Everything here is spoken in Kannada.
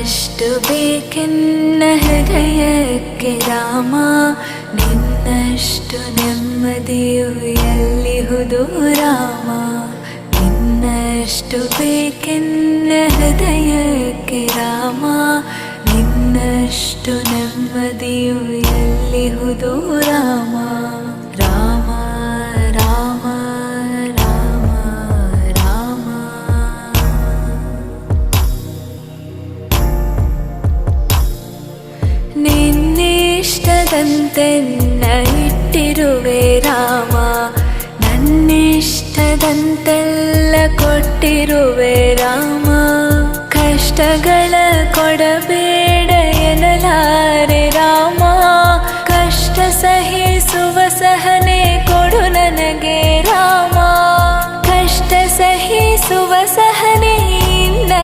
ನಿನ್ನಷ್ಟು ಬೇಕೆನ್ನ ಹೃದಯಕ್ಕೆ ರಾಮ, ನಿನ್ನಷ್ಟು ನೆಮ್ಮದಿಯು ಎಲ್ಲಿಹುದು ರಾಮ. ನಿನ್ನಷ್ಟು ಬೇಕೆನ್ನ ಹೃದಯಕ್ಕೆ ರಾಮ, ನಿನ್ನಷ್ಟು ನೆಮ್ಮದಿಯು ಎಲ್ಲಿಹುದು ರಾಮ. ರಾಮ ರಾಮ ರಾಮ ರಾಮ. ನಿನ್ನಿಷ್ಟದಂತೆನ್ನ ಇಟ್ಟಿರುವೆ ರಾಮ, ನನ್ನಿಷ್ಟದಂತೆಲ್ಲ ಕೊಟ್ಟಿರುವೆ ರಾಮ. ಕಷ್ಟಗಳ ಕೊಡಬೇಡ ಎನ್ನಲಾರೆ ರಾಮ, ಕಷ್ಟ ಸಹಿಸುವ ಸಹನೆ